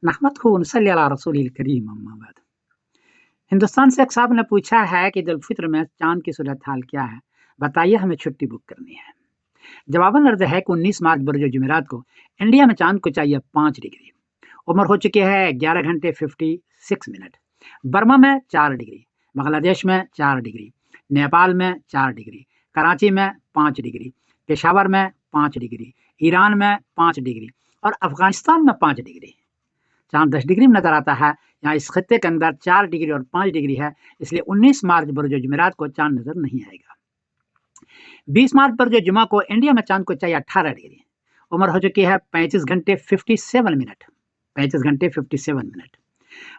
नहमदहु व नसल्ली अला रसूलिल करीम अम्मा बाद। हिंदुस्तान से एक साहब ने पूछा है कि ईद उल फित्र में चांद की सूरत हाल क्या है, बताइए हमें छुट्टी बुक करनी है। जवाबन अर्ज है कि 19 मार्च बरोज जुमेरात को इंडिया में चांद को चाहिए 5 डिग्री। उम्र हो चुकी है 11 घंटे 56 मिनट। बर्मा में 4 डिग्री, बांग्लादेश में 4 डिग्री, नेपाल में 4 डिग्री, कराची में 5 डिग्री, पेशावर में 5 डिग्री, ईरान में 5 डिग्री और अफगानिस्तान में 5 डिग्री। चांद 10 डिग्री में नजर आता है। यहाँ इस खत्ते के अंदर 4 डिग्री और 5 डिग्री है, इसलिए 19 मार्च बरोज जुमेरात को चांद नजर नहीं आएगा। 20 मार्च बरोज जुमा को इंडिया में चांद को चाहिए 18 डिग्री। उम्र हो चुकी है 35 घंटे 57 मिनट। 35 घंटे 57 मिनट।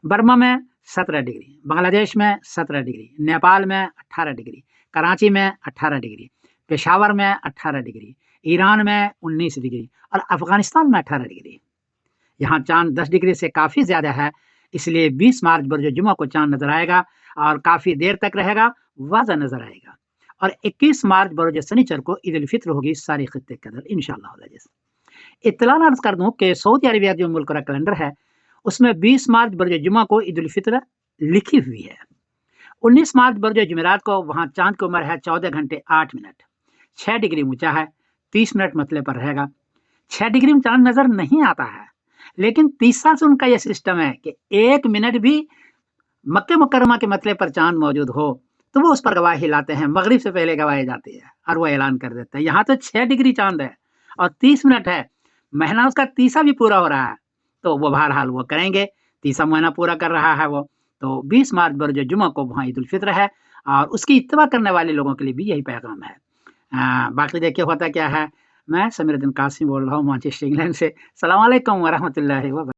बर्मा में 17 डिग्री, बांग्लादेश में 17 डिग्री, नेपाल में 18 डिग्री, कराची में 18 डिग्री, पेशावर में 18 डिग्री, ईरान में 19 डिग्री और अफगानिस्तान में 18 डिग्री। यहाँ चांद 10 डिग्री से काफ़ी ज़्यादा है, इसलिए 20 मार्च बरोज जुमा को चांद नजर आएगा और काफ़ी देर तक रहेगा, वाज़ा नजर आएगा। और 21 मार्च बरोज शनिचर को ईद उल फित्र होगी सारी खत्ते के अंदर इंशाअल्लाह। इत्तला अर्ज कर दूँ कि सऊदी अरबिया जो मुल्क का कैलेंडर है उसमें 20 मार्च बरोज जुमा को ईद उल फित्र लिखी हुई है। 19 मार्च बरोज जुमेरात को वहाँ चांद की उम्र है 14 घंटे 8 मिनट। 6 डिग्री ऊंचा है, 30 मिनट मतले पर रहेगा। 6 डिग्री में चांद नजर नहीं आता है, लेकिन 30 साल से उनका यह सिस्टम है कि 1 मिनट भी मक्के मुकर्रमा के मतले पर चांद मौजूद हो तो वो उस पर गवाही लाते हैं, मगरिब से पहले गवाही जाती है और वो ऐलान कर देते हैं। यहाँ तो 6 डिग्री चांद है और 30 मिनट है, महीना उसका 30 भी पूरा हो रहा है, तो वो बहरहाल वो करेंगे। 30 महीना पूरा कर रहा है वो, तो 20 मार्च बरोज जुमा को वहाँ ईद उल फित्र है और उसकी इत्तबा करने वाले लोगों के लिए भी यही पैगाम है। बाकी देखिए होता क्या है। मैं समीरुद्दीन कासिम बोल रहा हूँ मैनचेस्टर इंग्लैंड से। अस्सलाम वालेकुम व रहमतुल्लाहि व बरकातहू।